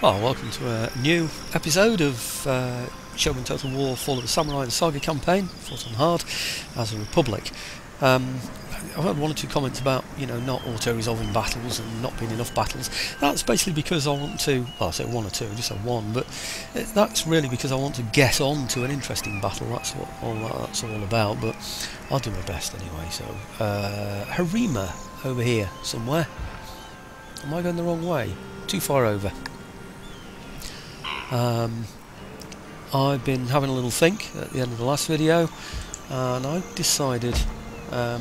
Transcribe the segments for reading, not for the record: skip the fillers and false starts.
Well, welcome to a new episode of Shogun Total War Fall of the Samurai and Saga campaign, fought on hard as a Republic. I've had one or two comments about, not auto-resolving battles and not being enough battles. That's basically because I want to, well, I say one or two, I just have one, but that's really because I want to get on to an interesting battle. That's what that's all about, but I'll do my best anyway. So, Harima over here somewhere. Am I going the wrong way? Too far over. I've been having a little think at the end of the last video, and I decided, no,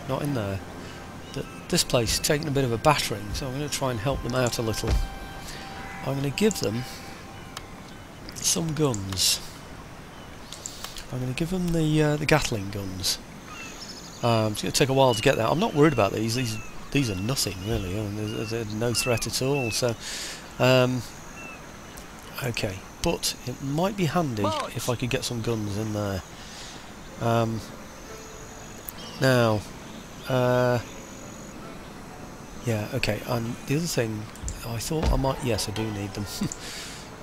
not in there, that this place is taking a bit of a battering, so I'm going to try and help them out a little. I'm going to give them some guns. I'm going to give them the Gatling guns. It's going to take a while to get there. I'm not worried about these. These are nothing really. I mean, they're no threat at all. So. Okay, but it might be handy if I could get some guns in there. Now, yeah, okay, and the other thing, I thought I might, yes I do need them,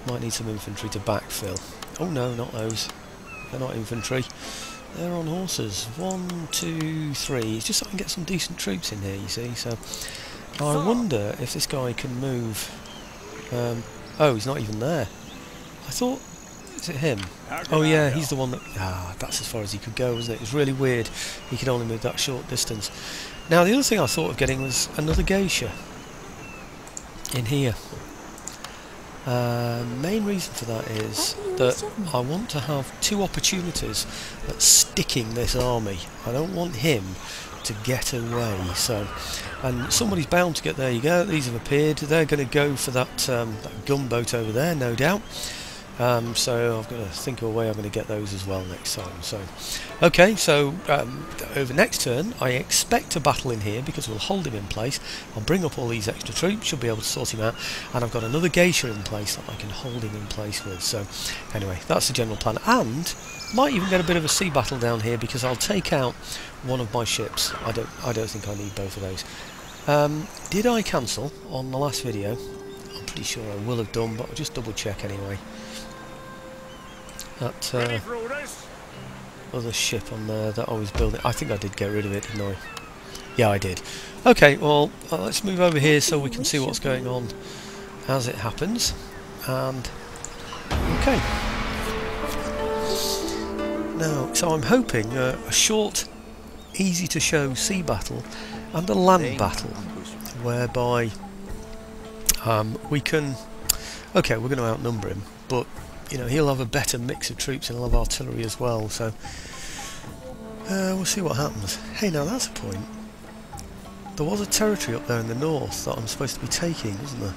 might need some infantry to backfill. Oh no, not those, they're not infantry, they're on horses. 1, 2, 3, it's just so I can get some decent troops in here, you see, so I wonder if this guy can move. Oh, he's not even there. I thought, is it him? Oh yeah, he's the one that... that's as far as he could go, wasn't it? It was really weird. He could only move that short distance. Now, the other thing I thought of getting was another geisha in here. Main reason for that is that I want to have two opportunities at sticking this army. I don't want him to get away, so, and somebody's bound to get, there you go, these have appeared, they're going to go for that, that gunboat over there, no doubt. So I've got to think of a way I'm going to get those as well next time. So, okay, so over next turn I expect to battle in here because we'll hold him in place. I'll bring up all these extra troops, should be able to sort him out, and I've got another geisha in place that I can hold him in place with. So anyway, that's the general plan, and might even get a bit of a sea battle down here because I'll take out one of my ships. I don't think I need both of those. Did I cancel on the last video? I'm pretty sure I will have done, but I'll just double check anyway. That other ship on there that I was building, I think I did get rid of it, didn't I? Yeah, I did. Okay, well, let's move over here so we can see what's going on as it happens. And okay. Now, so I'm hoping a short, easy to show sea battle and a land battle, whereby we can. Okay, we're going to outnumber him, but he'll have a better mix of troops and he'll have artillery as well, so we'll see what happens. Hey, now that's a point. There was a territory up there in the north that I'm supposed to be taking, wasn't there?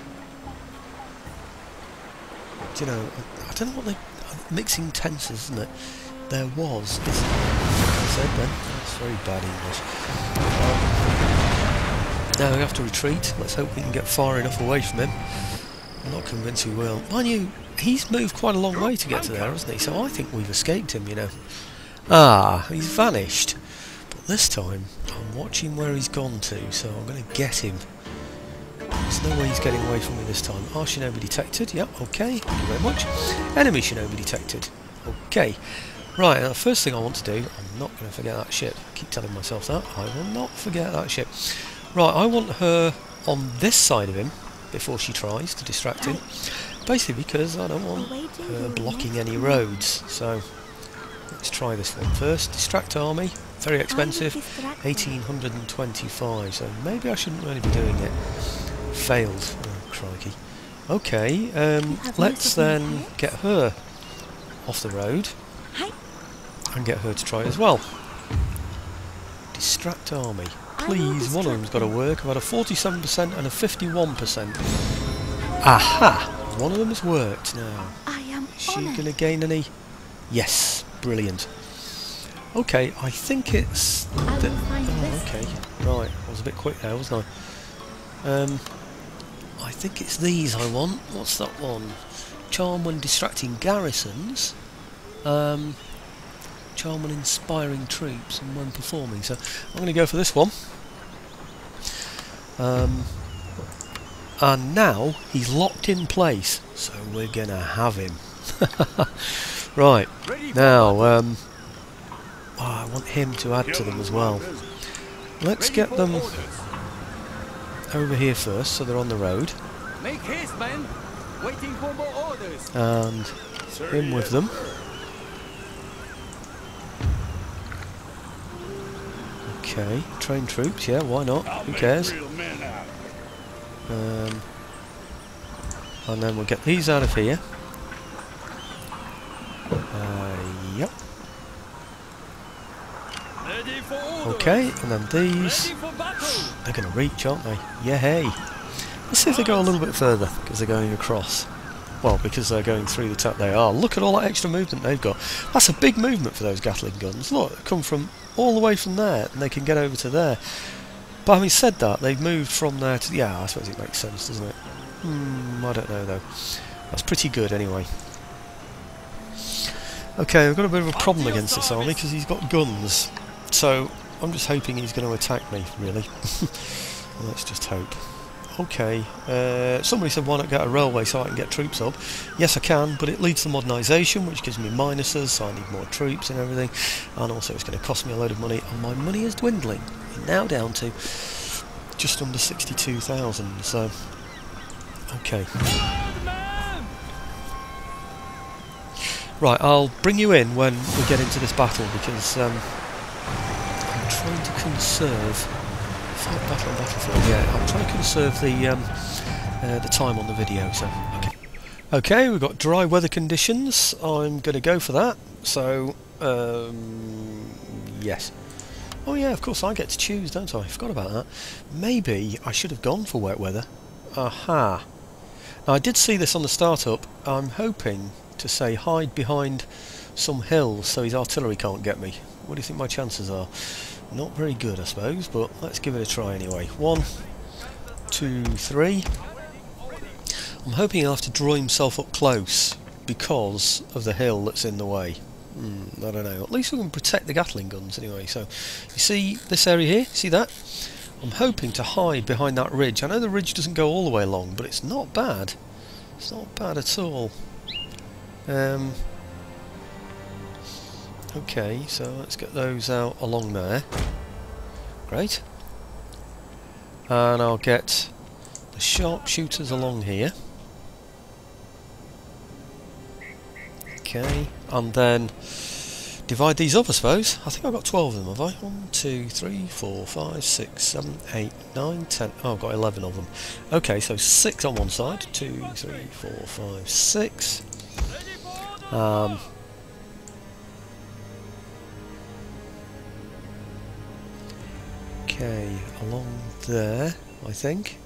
Do you know, I don't know what they're mixing tenses, isn't it? There was. Like I said then, that's very bad English. Now we have to retreat. Let's hope we can get far enough away from him. I'm not convinced we will. Mind you, he's moved quite a long way to get to there, hasn't he? So I think we've escaped him, he's vanished. But this time, I'm watching where he's gone to, so I'm going to get him. There's no way he's getting away from me this time. Our shinobi detected. Yep, okay. Thank you very much. Enemy shinobi detected. Okay. Right, now the first thing I want to do, I'm not going to forget that ship. I keep telling myself that. I will not forget that ship. Right, I want her on this side of him before she tries to distract him, basically because I don't want her blocking any roads. So let's try this one first. Distract army, very expensive, 1825, so maybe I shouldn't really be doing it. Failed. Oh crikey. Okay, let's then get her off the road and get her to try as well. Distract army. Please, one of them's got to work. I've had a 47% and a 51%. Aha! One of them has worked now. Is she going to gain any? Yes, brilliant. Okay, I think it's... oh, okay, right. I was a bit quick there, wasn't I? I think it's these I want. What's that one? Charm when distracting garrisons. Charm when inspiring troops and when performing. So I'm going to go for this one. And now he's locked in place, so we're gonna have him. Right, now I want him to add to them as well. Let's get them over here first, so they're on the road. Make haste, man. Waiting for more orders. And him with them. Okay, train troops, yeah, why not? Who cares? And then we'll get these out of here. Yep. Okay, and then these. They're going to reach, aren't they? Yeah, hey. Let's see if they go a little bit further, because they're going across. Well, because they're going through the top they are. Look at all that extra movement they've got. That's a big movement for those Gatling guns. Look, they come from all the way from there, and they can get over to there. But having said that, they've moved from there to... Yeah, I suppose it makes sense, doesn't it? I don't know, though. That's pretty good, anyway. Okay, we've got a bit of a problem against this army, because he's got guns. So, I'm just hoping he's going to attack me, really. Let's just hope. Okay, somebody said why not get a railway so I can get troops up. Yes I can, but it leads to modernisation, which gives me minuses, so I need more troops and everything. And also it's going to cost me a load of money, and my money is dwindling. We're now down to just under 62,000, so... Okay. Right, I'll bring you in when we get into this battle, because I'm trying to conserve... Battle on Battlefield, yeah, I'm trying to conserve the time on the video, so, okay. Okay, we've got dry weather conditions, I'm going to go for that, so, yes. Oh yeah, of course I get to choose, don't I? I forgot about that. Maybe I should have gone for wet weather. Aha. Now I did see this on the startup, I'm hoping to say hide behind some hills so his artillery can't get me. What do you think my chances are? Not very good, I suppose, but let's give it a try anyway. 1, 2, 3. I'm hoping he'll have to draw himself up close because of the hill that's in the way. I don't know. At least we can protect the Gatling guns anyway. So, you see this area here? See that? I'm hoping to hide behind that ridge. I know the ridge doesn't go all the way along, but it's not bad. It's not bad at all. Okay, so let's get those out along there. Great. And I'll get the sharpshooters along here. Okay, and then divide these up, I suppose. I think I've got 12 of them, have I? 1, 2, 3, 4, 5, 6, 7, 8, 9, 10. Oh, I've got 11 of them. Okay, so 6 on one side. 2, 3, 4, 5, 6. Okay, along there, I think.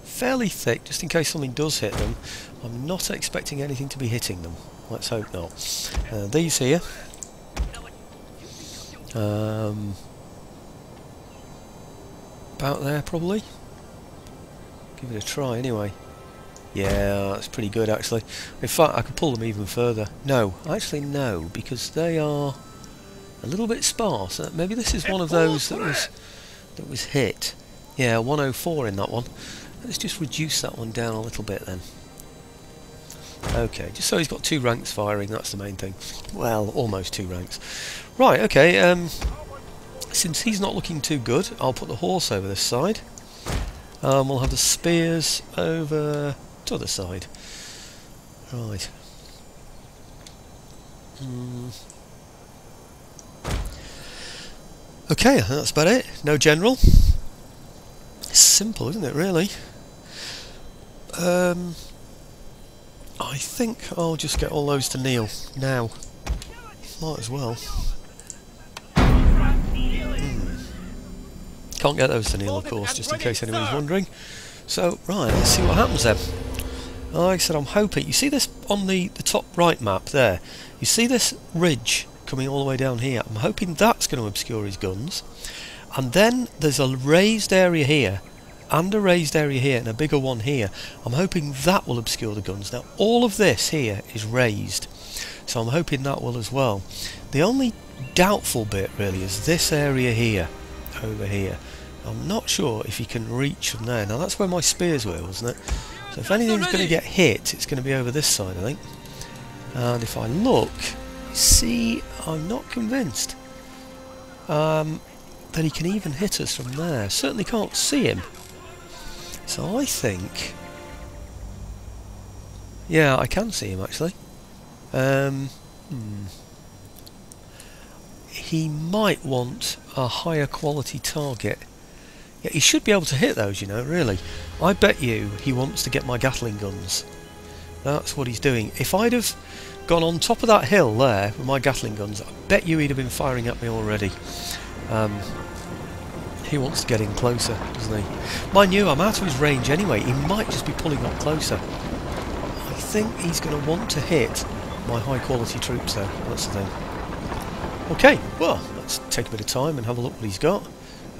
Fairly thick, just in case something does hit them. I'm not expecting anything to be hitting them. Let's hope not. These here. About there, probably. Give it a try, anyway. Yeah, that's pretty good, actually. In fact, I could pull them even further. No, actually no, because they are a little bit sparse. Maybe this is one of those that was hit. Yeah, 104 in that one. Let's just reduce that one down a little bit then. Okay, just so he's got 2 ranks firing, that's the main thing. Well, almost 2 ranks. Right, okay, since he's not looking too good, I'll put the horse over this side. We'll have the spears over to the other side. Right. Okay, I think that's about it. No general. It's simple, isn't it, really? I think I'll just get all those to kneel now. Might as well. Can't get those to kneel, of course, just in case anyone's wondering. So, right, let's see what happens then. Like I said, I'm hoping... You see this on the top right map there? You see this ridge coming all the way down here? I'm hoping that's going to obscure his guns. And then there's a raised area here, and a raised area here, and a bigger one here. I'm hoping that will obscure the guns. Now, all of this here is raised, so I'm hoping that will as well. The only doubtful bit, really, is this area here, over here. I'm not sure if he can reach from there. Now that's where my spears were, wasn't it? So if anything's going to get hit, it's going to be over this side, I think. And if I look, see, I'm not convinced that he can even hit us from there. Certainly can't see him. So I think, yeah, I can see him actually. He might want a higher quality target. Yeah, he should be able to hit those, you know, really. I bet you he wants to get my Gatling guns. That's what he's doing. If I'd have gone on top of that hill there with my Gatling guns, I bet you he'd have been firing at me already. He wants to get in closer, doesn't he? Mind you, I'm out of his range anyway. He might just be pulling up closer. I think he's going to want to hit my high quality troops though. That's the thing. Okay, well, let's take a bit of time and have a look what he's got.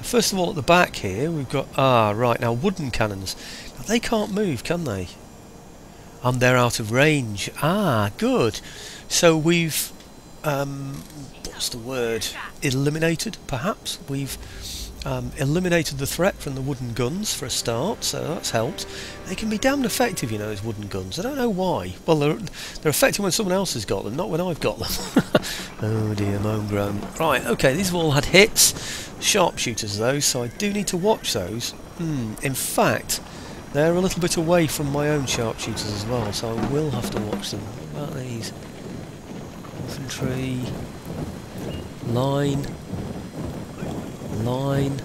First of all, at the back here, we've got... Ah, right, now wooden cannons. Now, they can't move, can they? And they're out of range. Ah, good. So we've... what's the word? Eliminated, perhaps? We've eliminated the threat from the wooden guns for a start, so that's helped. They can be damned effective, you know, those wooden guns. I don't know why. Well, they're effective when someone else has got them, not when I've got them. Oh dear, moan groan. Right, okay, these have all had hits. Sharpshooters, those, so I do need to watch those. In fact, they're a little bit away from my own sharpshooters as well, so I will have to watch them. What about these? Infantry... Line... Line...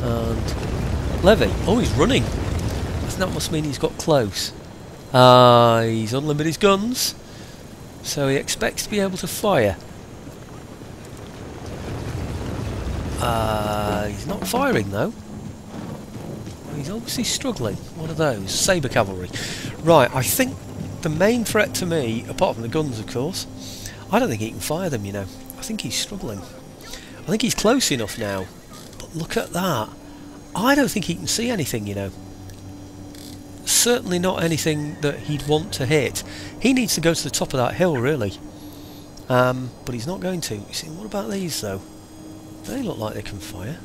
And... Levy. Oh, he's running! That must mean he's got close. He's unlimited his guns, so he expects to be able to fire. He's not firing though. He's obviously struggling. What are those? Saber cavalry. Right, I think the main threat to me, apart from the guns of course, I don't think he can fire them, you know. I think he's struggling. I think he's close enough now. But look at that. I don't think he can see anything, you know. Certainly not anything that he'd want to hit. He needs to go to the top of that hill, really. But he's not going to. You see, what about these, though? They look like they can fire.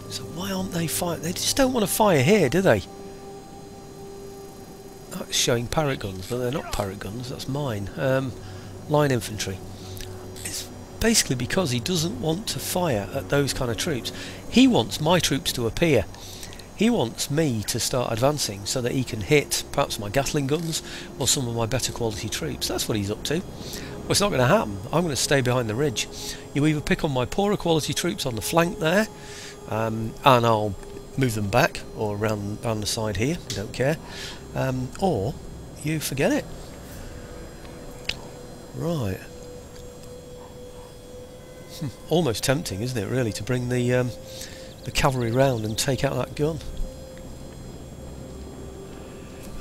So why aren't they firing? They just don't want to fire here, do they? That's showing parrot guns, but they're not parrot guns. That's mine. Line infantry. It's basically because he doesn't want to fire at those kind of troops. He wants my troops to appear. He wants me to start advancing so that he can hit perhaps my Gatling guns or some of my better quality troops. That's what he's up to. Well, it's not going to happen. I'm going to stay behind the ridge. You either pick on my poorer quality troops on the flank there, and I'll move them back or around the side here, I don't care, or you forget it. Right. Almost tempting, isn't it, really, to bring the cavalry round and take out that gun.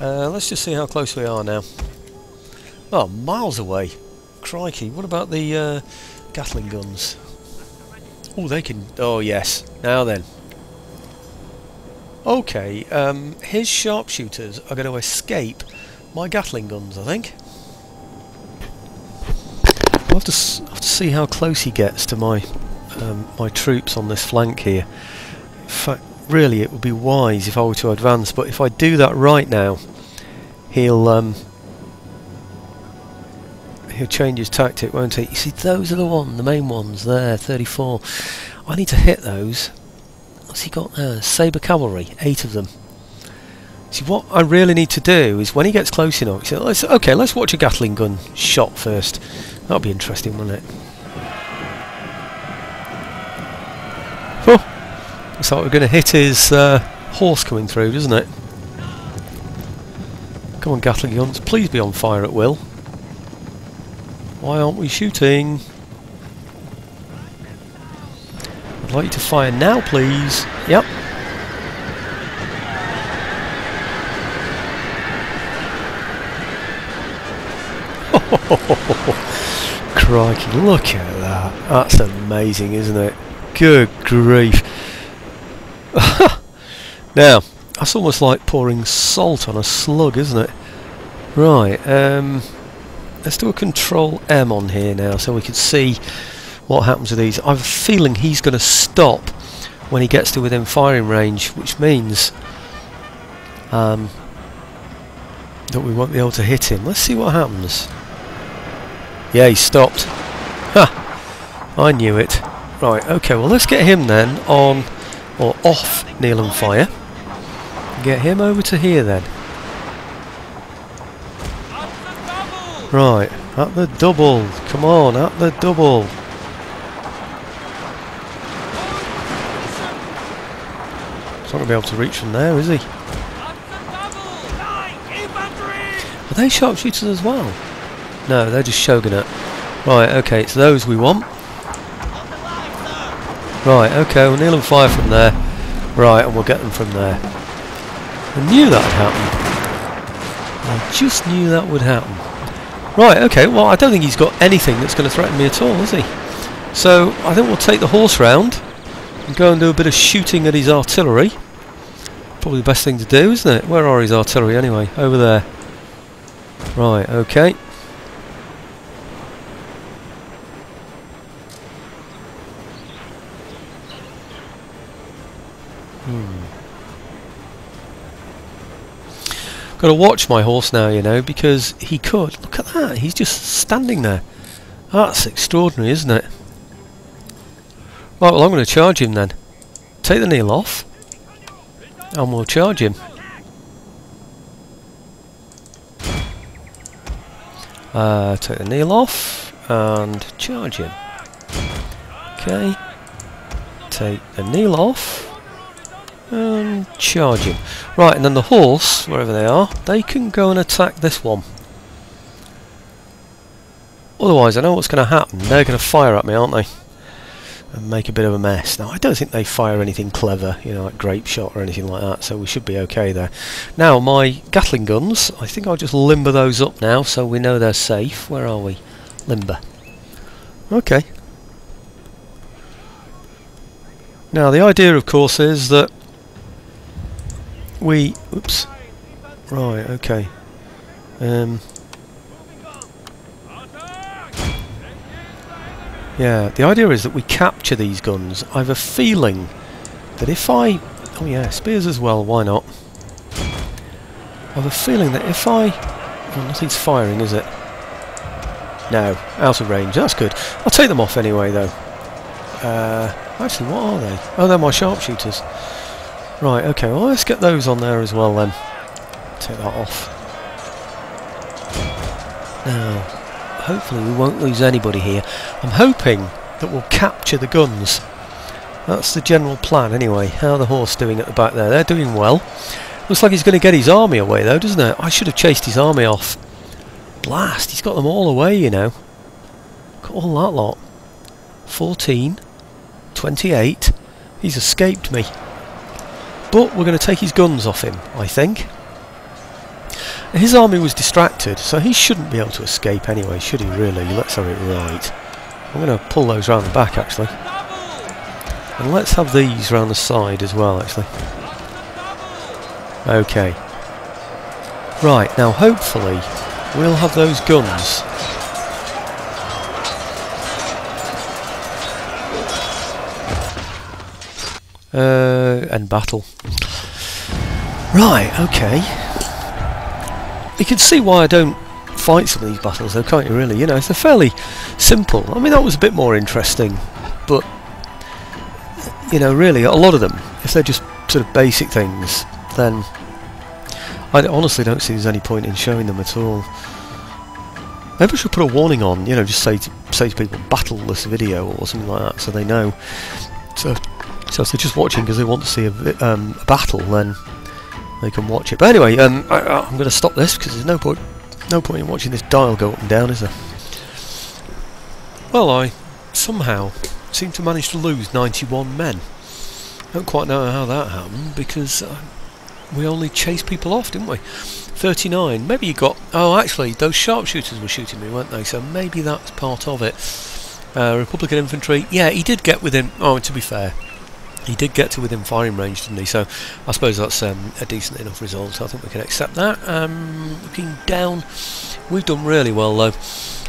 Let's just see how close we are now. Oh, miles away. Crikey, what about the Gatling guns? Oh, they can... Oh, yes. Now then. Okay, his sharpshooters are going to escape my Gatling guns, I think. I'll have to see how close he gets to my my troops on this flank here. In fact, really, it would be wise if I were to advance, but if I do that right now, he'll change his tactic, won't he? You see, those are the main ones there, 34. I need to hit those. What's he got there? Saber cavalry, 8 of them. See, what I really need to do is when he gets close enough, he says, okay, let's watch a Gatling gun shot first. That'll be interesting, won't it? Oh, looks like we're going to hit his horse coming through, doesn't it? Come on, Gatling guns, please be on fire at will. Why aren't we shooting? I'd like you to fire now, please. Yep. Crikey, look at that. That's amazing, isn't it? Good grief. Now, that's almost like pouring salt on a slug, isn't it? Right, let's do a Control M on here now so we can see what happens with these. I have a feeling he's going to stop when he gets to within firing range, which means that we won't be able to hit him. Let's see what happens. Yeah, he stopped. Ha! I knew it. Right, okay, well let's get him then on, or off Kneel and Fire. Get him over to here then. Right, at the double. Come on, at the double. He's not going to be able to reach from there, is he? Are they sharpshooters as well? No, they're just Shogunate. Right, okay, it's those we want. Right, okay, we'll kneel and fire from there. Right, and we'll get them from there. I knew that would happen. I just knew that would happen. Right, okay, well I don't think he's got anything that's going to threaten me at all, is he? So, I think we'll take the horse round and go and do a bit of shooting at his artillery. Probably the best thing to do, isn't it? Where are his artillery anyway? Over there. Right, okay. Got to watch my horse now, you know, because he could. Look at that, he's just standing there. That's extraordinary, isn't it? Right, well I'm going to charge him then. Take the kneel off, and we'll charge him. Take the kneel off, and charge him. Okay. Take the kneel off, and charge him. Right, and then the horse, wherever they are, they can go and attack this one. Otherwise, I know what's going to happen. They're going to fire at me, aren't they? And make a bit of a mess. Now, I don't think they fire anything clever, you know, like grape shot or anything like that, so we should be okay there. Now, my Gatling guns, I think I'll just limber those up now, so we know they're safe. Where are we? Limber. Okay. Now, the idea, of course, is that we... Oops. Right, okay. Yeah, the idea is that we capture these guns. I have a feeling that if I... Oh yeah, spears as well, why not? I have a feeling that if I... Oh, nothing's firing, is it? No, out of range, that's good. I'll take them off anyway, though. Actually, what are they? Oh, they're my sharpshooters. Right, okay, well let's get those on there as well then. Take that off. Now, hopefully we won't lose anybody here. I'm hoping that we'll capture the guns. That's the general plan anyway. How are the horse doing at the back there? They're doing well. Looks like he's going to get his army away though, doesn't it? I should have chased his army off. Blast, he's got them all away, you know. Got all that lot. 14, 28. He's escaped me. But we're going to take his guns off him, I think. His army was distracted, so he shouldn't be able to escape anyway, should he really? Let's have it right. I'm going to pull those round the back, actually. And let's have these round the side as well, actually. Okay. Right, now hopefully we'll have those guns. End battle. Right, okay. You can see why I don't fight some of these battles though, can't you really? You know, they're fairly simple. I mean, that was a bit more interesting, but you know, really, a lot of them, if they're just sort of basic things, then I honestly don't see there's any point in showing them at all. Maybe I should put a warning on, you know, just say to people, battle this video or something like that, so they know. So if they're just watching because they want to see a battle, then they can watch it. But anyway, I'm going to stop this because there's no point in watching this dial go up and down, is there? Well, I somehow seem to manage to lose 91 men. Don't quite know how that happened because we only chased people off, didn't we? 39. Maybe you got... Oh, actually, those sharpshooters were shooting me, weren't they? So maybe that's part of it. Republican infantry. Yeah, he did get within... Oh, to be fair, He did get to within firing range, didn't he? So I suppose that's a decent enough result. I think we can accept that. Looking down, we've done really well though.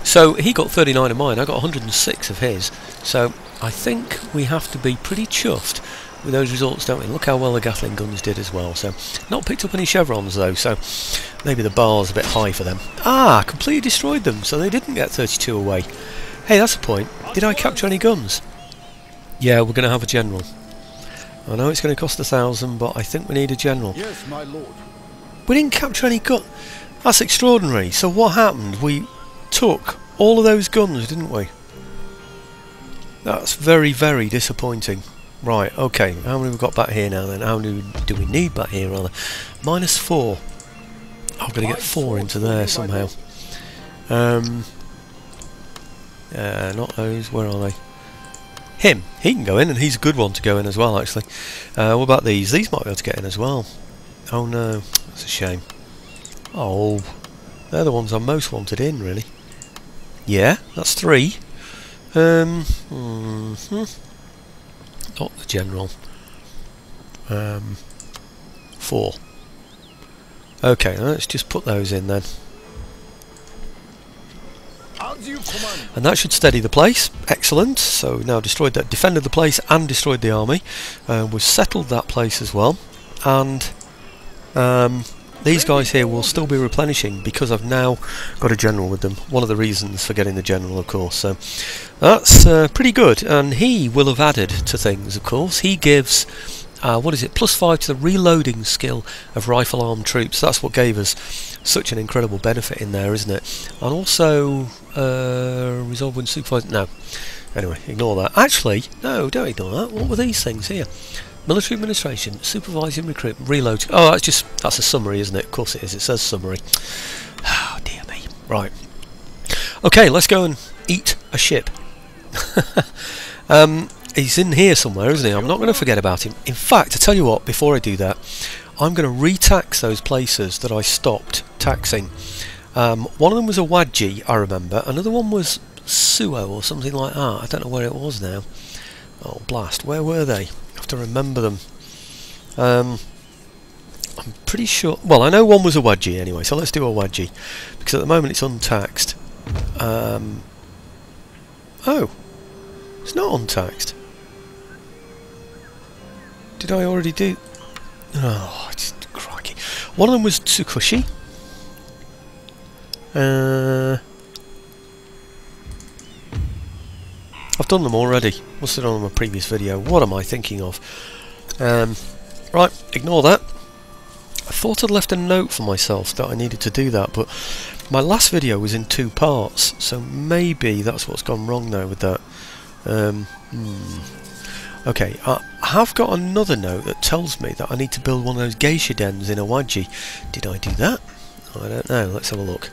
So he got 39 of mine, I got 106 of his. So I think we have to be pretty chuffed with those results, don't we? Look how well the Gatling guns did as well. So not picked up any chevrons though, so maybe the bar's a bit high for them. Ah, completely destroyed them, so they didn't get 32 away. Hey, that's a point. Did I capture any guns? Yeah, we're going to have a general. I know it's going to cost 1,000, but I think we need a general. Yes, my lord. We didn't capture any guns. That's extraordinary. So what happened? We took all of those guns, didn't we? That's very, very disappointing. Right, okay. How many have we got back here now then? How many do we need back here rather? -4. I'm going to get 4 into there somehow. Not those. Where are they? Him. He can go in, and he's a good one to go in as well, actually. What about these? These might be able to get in as well. Oh no, that's a shame. Oh, they're the ones I'm most wanted in, really. Yeah, that's 3. Not the general. 4. Okay, let's just put those in then. And that should steady the place. Excellent. So we've now destroyed that, defended the place and destroyed the army. We've settled that place as well. And these guys here will still be replenishing because I've now got a general with them. One of the reasons for getting the general, of course. So that's pretty good. And he will have added to things, of course. He gives... what is it? +5 to the reloading skill of rifle armed troops. That's what gave us such an incredible benefit in there, isn't it? And also resolve when supervised. No. Anyway, ignore that. Actually, no, don't ignore that. What were these things here? Military administration, supervising recruitment, reload. Oh, that's a summary, isn't it? Of course it is. It says summary. Oh dear me. Right. Okay, let's go and eat a ship. He's in here somewhere, isn't he? I'm not going to forget about him. In fact, I tell you what, before I do that, I'm going to re-tax those places that I stopped taxing. One of them was a Wadji, I remember. Another one was Suo or something like that. I don't know where it was now. Oh, blast. Where were they? I have to remember them. I'm pretty sure... Well, I know one was a Wadji anyway, so let's do a Wadji. Because at the moment it's untaxed. Oh. It's not untaxed. Did I already do... Oh, just crikey. One of them was Tsukushi. I've done them already. Must have done them in my previous video. What am I thinking of? Right, ignore that. I thought I'd left a note for myself that I needed to do that, but my last video was in 2 parts, so maybe that's what's gone wrong now with that. Okay, I have got another note that tells me that I need to build one of those geisha dens in Awaji. Did I do that? I don't know. Let's have a look.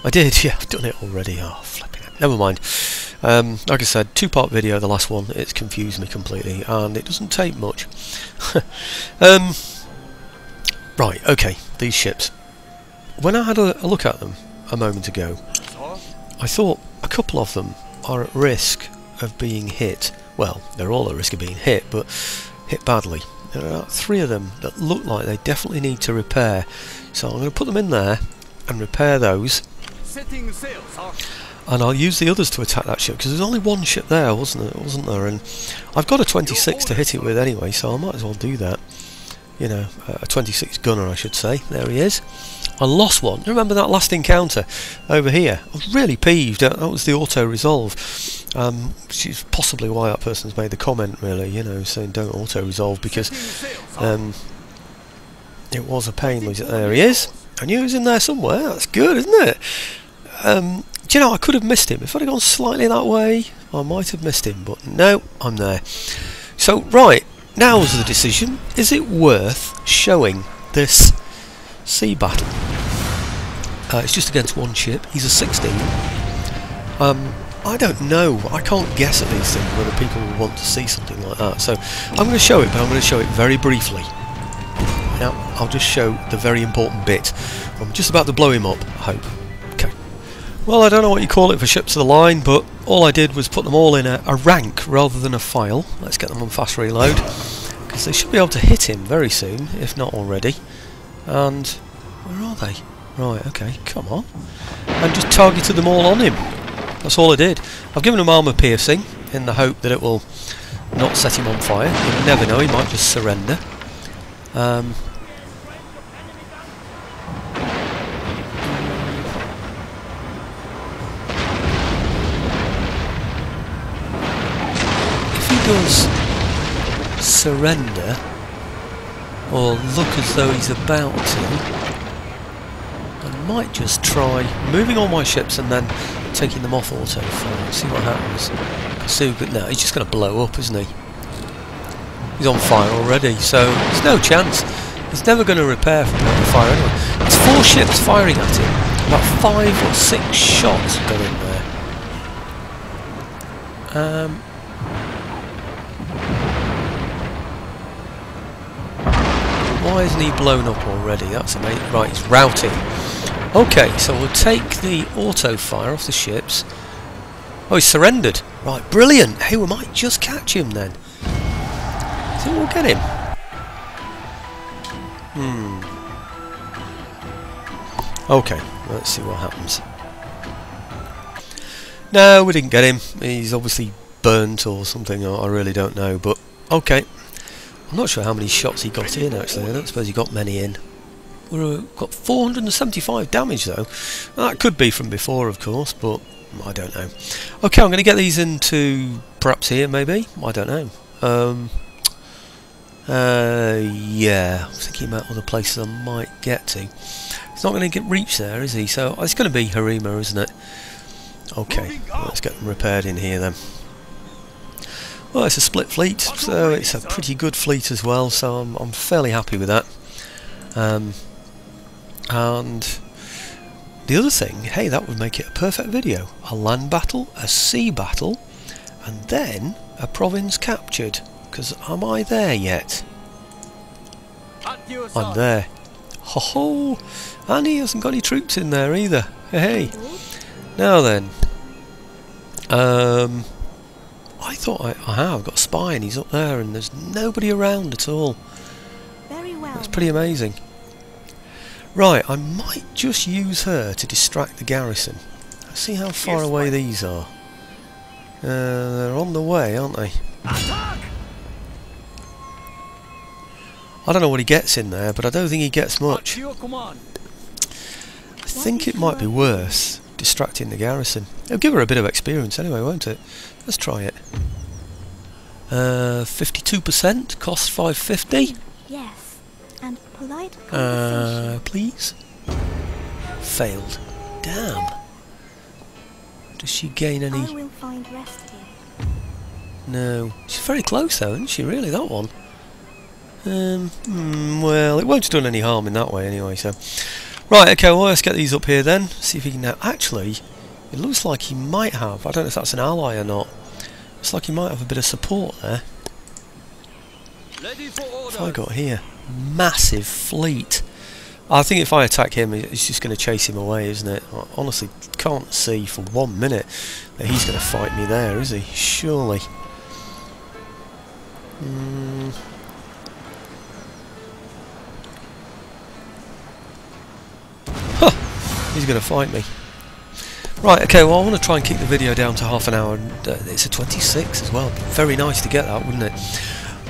I did, yeah, I've done it already. Oh, flipping it. Never mind. Like I said, 2-part video, the last one. It's confused me completely, and it doesn't take much. Right, okay, these ships. When I had a look at them a moment ago, I thought a couple of them are at risk of being hit. Well, they're all at risk of being hit, but hit badly. There are 3 of them that look like they definitely need to repair. So I'm going to put them in there and repair those. Setting sail, sir. And I'll use the others to attack that ship, because there's only 1 ship there, wasn't there? And I've got a 26 to hit it with anyway, so I might as well do that. You know, a 26 gunner, I should say. There he is. I lost one. Remember that last encounter over here? I was really peeved. That was the auto-resolve. Which is possibly why that person's made the comment, really, you know, saying don't auto-resolve, because it was a pain. There he is. I knew he was in there somewhere. That's good, isn't it? Do you know, I could have missed him. If I'd have gone slightly that way, I might have missed him, but no, I'm there. So, right, now's the decision. Is it worth showing this sea battle? It's just against 1 ship. He's a 16. I don't know. I can't guess at these things whether people will want to see something like that. So I'm going to show it, but I'm going to show it very briefly. Now, I'll just show the very important bit. I'm just about to blow him up, I hope. Okay. Well, I don't know what you call it for ships of the line, but all I did was put them all in a rank rather than a file. Let's get them on fast reload, because they should be able to hit him very soon, if not already. And where are they? Right, okay, come on. And just targeted them all on him. That's all I did. I've given him armour piercing in the hope that it will not set him on fire. You never know, he might just surrender. If he does surrender, or look as though he's about to, I might just try moving all my ships and then taking them off auto fire, see what happens. No, he's just going to blow up, isn't he? He's on fire already, so there's no chance. He's never going to repair from the fire anyway. There's 4 ships firing at him. About 5 or 6 shots go in there. Why isn't he blown up already? That's amazing. Right, he's routing. Okay, so we'll take the auto fire off the ships. Oh, he's surrendered. Right, brilliant. Hey, we might just catch him then. I think we'll get him. Okay, let's see what happens. No, we didn't get him. He's obviously burnt or something. I really don't know, but okay. I'm not sure how many shots he got in, actually. I don't suppose he got many in. We've got 475 damage, though. That could be from before, of course, but I don't know. Okay, I'm going to get these into perhaps here, maybe? I don't know. Yeah, I'm thinking about other places I might get to. He's not going to reach there, is he? So it's going to be Harima, isn't it? Okay, let's get them repaired in here then. Well, it's a split fleet, so it's a pretty good fleet as well, so I'm fairly happy with that. And the other thing, hey, that would make it a perfect video. A land battle, a sea battle, and then a province captured. Because am I there yet? I'm there. Ho ho! And he hasn't got any troops in there either. Hey. Now then. I thought I have got a spy and he's up there and there's nobody around at all. Very well. That's pretty amazing. Right, I might just use her to distract the garrison. Let's see how far away these are. They're on the way, aren't they? Attack! I don't know what he gets in there, but I don't think he gets much. Your command. I think it might be worth distracting the garrison. It'll give her a bit of experience anyway, won't it? Let's try it. 52%, cost 550. Yes, and polite conversation. Please? Failed. Damn. Does she gain any... I will find rest here. No. She's very close though, isn't she, really, that one? Well, it won't have done any harm in that way anyway, so... Right, okay, well, let's get these up here then. See if he can now... Actually, it looks like he might have... I don't know if that's an ally or not. Looks like he might have a bit of support there. Ready for orders. What have I got here? Massive fleet. I think if I attack him, it's just going to chase him away, isn't it? I honestly can't see for 1 minute that he's going to fight me there, is he? Surely. Huh! He's going to fight me. Right, okay, well I want to try and keep the video down to half an hour, and it's a 26 as well. Very nice to get that, wouldn't it?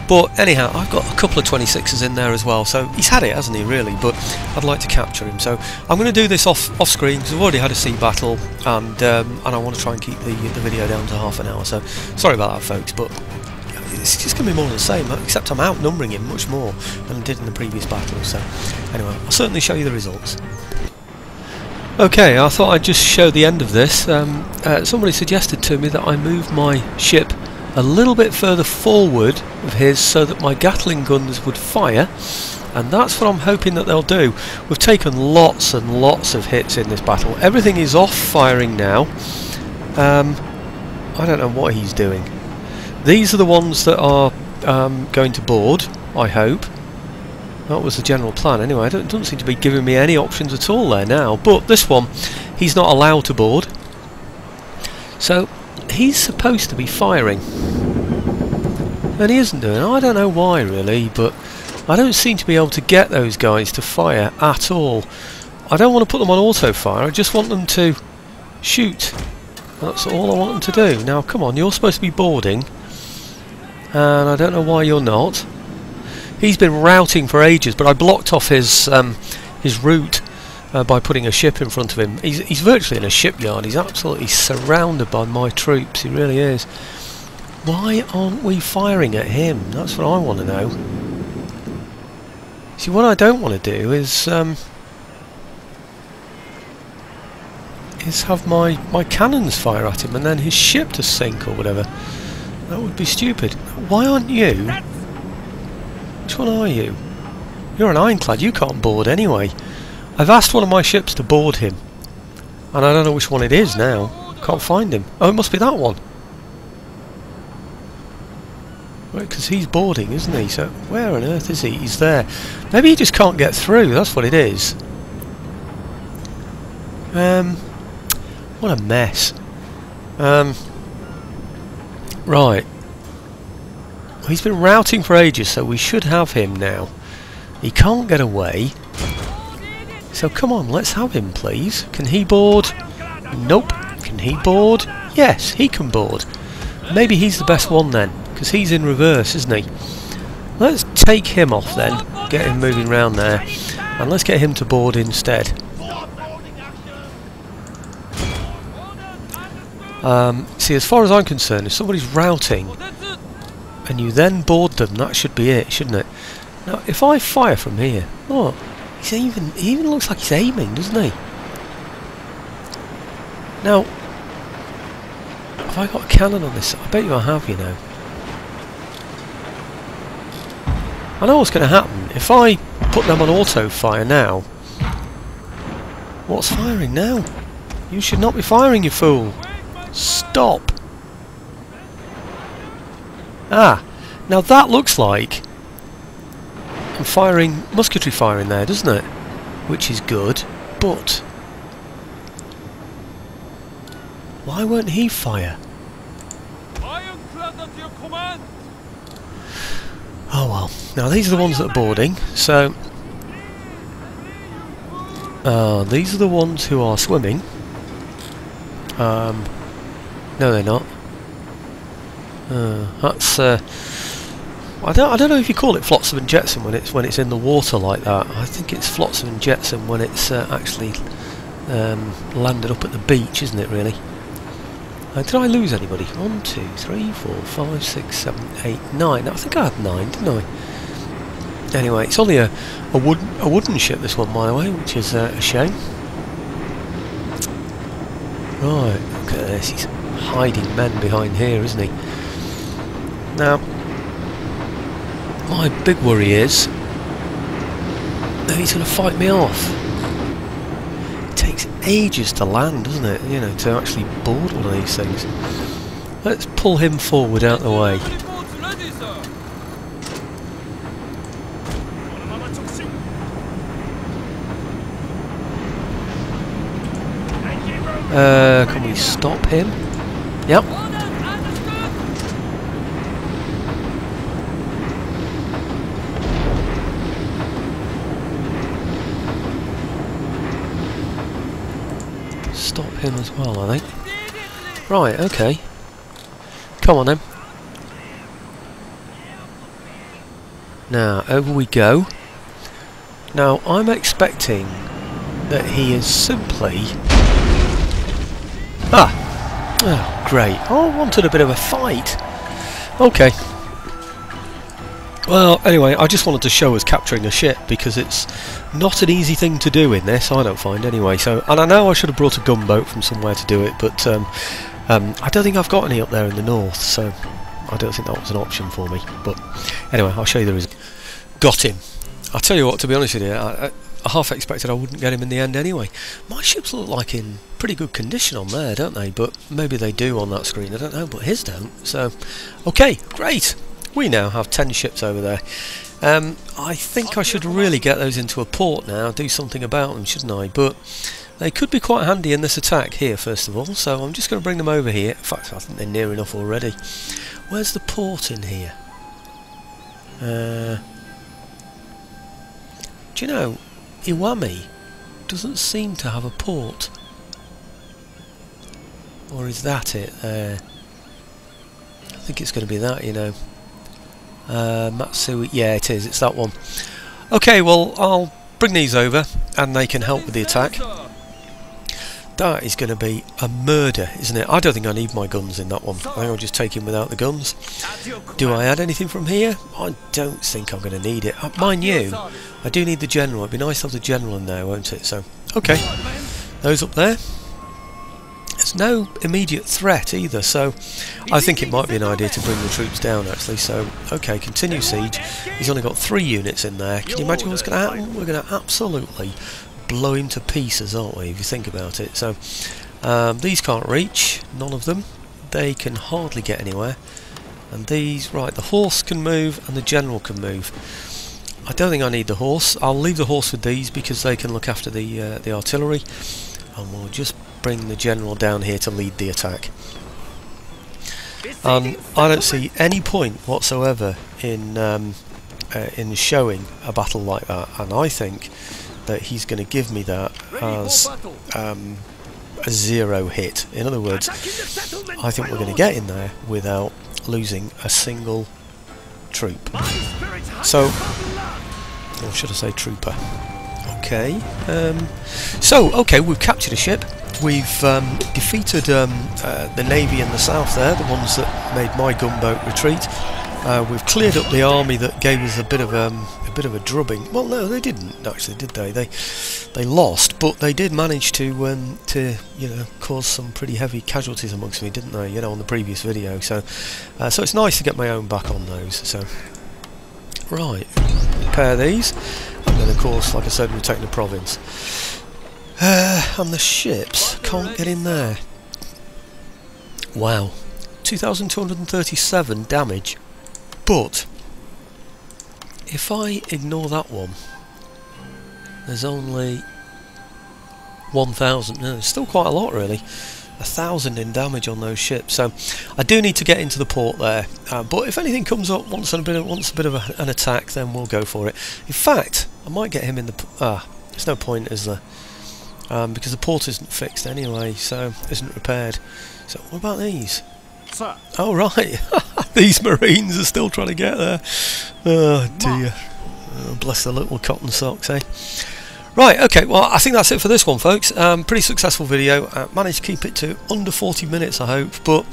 But anyhow, I've got a couple of 26s in there as well, so he's had it, hasn't he, really? But I'd like to capture him, so I'm going to do this off screen, because we've already had a sea battle, and I want to try and keep the video down to half an hour, so sorry about that, folks, but it's just going to be more of the same, except I'm outnumbering him much more than I did in the previous battle, so anyway, I'll certainly show you the results. Okay, I thought I'd just show the end of this. Somebody suggested to me that I move my ship a little bit further forward of his so that my Gatling guns would fire, and that's what I'm hoping that they'll do. We've taken lots and lots of hits in this battle. Everything is off firing now. I don't know what he's doing. These are the ones that are going to board, I hope. That was the general plan anyway. It doesn't seem to be giving me any options at all there now, but this one he's not allowed to board, so he's supposed to be firing. And he isn't doing it. I don't know why really, but I don't seem to be able to get those guys to fire at all. I don't want to put them on auto fire, I just want them to shoot. That's all I want them to do. Now come on, you're supposed to be boarding, and I don't know why you're not. He's been routing for ages, but I blocked off his route by putting a ship in front of him. He's virtually in a shipyard. He's absolutely surrounded by my troops. He really is. Why aren't we firing at him? That's what I want to know. See, what I don't want to do is have my cannons fire at him and then his ship to sink or whatever. That would be stupid. Why aren't you? Which one are you? You're an ironclad. You can't board anyway. I've asked one of my ships to board him, and I don't know which one it is now. Can't find him. Oh, it must be that one. Right, because he's boarding, isn't he? So where on earth is he? He's there. Maybe he just can't get through. That's what it is. What a mess. Right. He's been routing for ages, so we should have him now. He can't get away. So come on, let's have him, please. Can he board? Nope. Can he board? Yes, he can board. Maybe he's the best one then, because he's in reverse, isn't he? Let's take him off then, get him moving around there, and let's get him to board instead. See, as far as I'm concerned, if somebody's routing and you then board them, that should be it, shouldn't it? Now, if I fire from here, look, he even looks like he's aiming, doesn't he? Now, have I got a cannon on this? I bet you I have, you know. I know what's going to happen. If I put them on auto fire now... What's firing now? You should not be firing, you fool! Stop! Ah! Now that looks like I'm firing musketry fire in there, doesn't it? Which is good, but... why won't he fire? Oh well. Now these are the ones that are boarding, so... these are the ones who are swimming. No they're not. That's... I don't know if you call it flotsam and jetsam when it's in the water like that. I think it's flotsam and jetsam when it's actually landed up at the beach, isn't it really? Did I lose anybody? 1, 2, 3, 4, 5, 6, 7, 8, 9. I think I had 9, didn't I? Anyway, it's only a wooden ship, this one, by the way, which is a shame. Right, look at this. He's hiding men behind here, isn't he? Now, my big worry is that he's going to fight me off. It takes ages to land, doesn't it? You know, to actually board one of these things. Let's pull him forward out the way. Can we stop him? Yep. Stop him as well, I think. Right, okay. Come on then. Now, over we go. Now, I'm expecting that he is simply... Ah! Oh, great. Oh, I wanted a bit of a fight. Okay. Well, anyway, I just wanted to show us capturing a ship, because it's not an easy thing to do in this, I don't find, anyway. So, and I know I should have brought a gunboat from somewhere to do it, but I don't think I've got any up there in the north, so I don't think that was an option for me. But anyway, I'll show you the result. Got him. I'll tell you what, to be honest with you, I half expected I wouldn't get him in the end anyway. My ships look like in pretty good condition on there, don't they? But maybe they do on that screen, I don't know, but his don't. So, okay, great. We now have 10 ships over there. I think I should really get those into a port now, do something about them, shouldn't I? But They could be quite handy in this attack here, first of all, so I'm just going to bring them over here. In fact, I think they're near enough already. Where's the port in here? Do you know, Iwami doesn't seem to have a port. Or is that it? I think it's going to be that, you know. Matsui, yeah, it is, it's that one. Okay, well, I'll bring these over and they can help with the attack. That is going to be a murder, isn't it? I don't think I need my guns in that one. I think I'll just take him without the guns. Do I add anything from here? I don't think I'm going to need it. Mind you, I do need the general. It'd be nice to have the general in there, won't it? So, okay. Those up there. There's no immediate threat either, so I think it might be an idea to bring the troops down, actually. So, okay, continue siege. He's only got 3 units in there. Can you imagine what's going to happen? We're going to absolutely blow him to pieces, aren't we, if you think about it. So these can't reach, none of them. They can hardly get anywhere. And these, right, the horse can move and the general can move. I don't think I need the horse. I'll leave the horse with these because they can look after the artillery, and we'll just bring the general down here to lead the attack. And I don't see any point whatsoever in showing a battle like that, and I think that he's going to give me that as a 0 hit. In other words, I think we're going to get in there without losing a single troop. So, or should I say trooper? Okay. Okay, we've captured a ship. We've defeated the navy in the south there, the ones that made my gunboat retreat. We've cleared up the army that gave us a bit of a drubbing. Well, no, they didn't actually, did they? They lost, but they did manage to you know, cause some pretty heavy casualties amongst me, didn't they? You know, on the previous video. So so it's nice to get my own back on those. So right, repair these, and then of course, like I said, we're taking the province. And the ships can't get in there. Wow, 2,237 damage. But if I ignore that one, there's only 1,000. No, it's still quite a lot, really. 1,000 in damage on those ships. So I do need to get into the port there. But if anything comes up, wants a bit of an attack, then we'll go for it. In fact, I might get him in the. There's no point, is there? Because the port isn't fixed anyway, so isn't repaired. So what about these? Sir. Oh right, these Marines are still trying to get there. Oh dear. Oh, bless their little cotton socks, eh? Right, okay, well I think that's it for this one, folks. Pretty successful video. Managed to keep it to under 40 minutes, I hope, but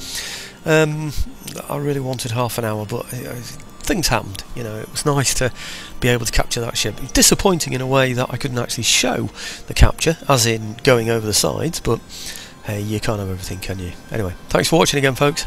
I really wanted half an hour, but things happened, you know. It was nice to be able to capture that ship. Disappointing in a way that I couldn't actually show the capture, as in going over the sides, but hey, you can't have everything, can you? Anyway, thanks for watching again, folks.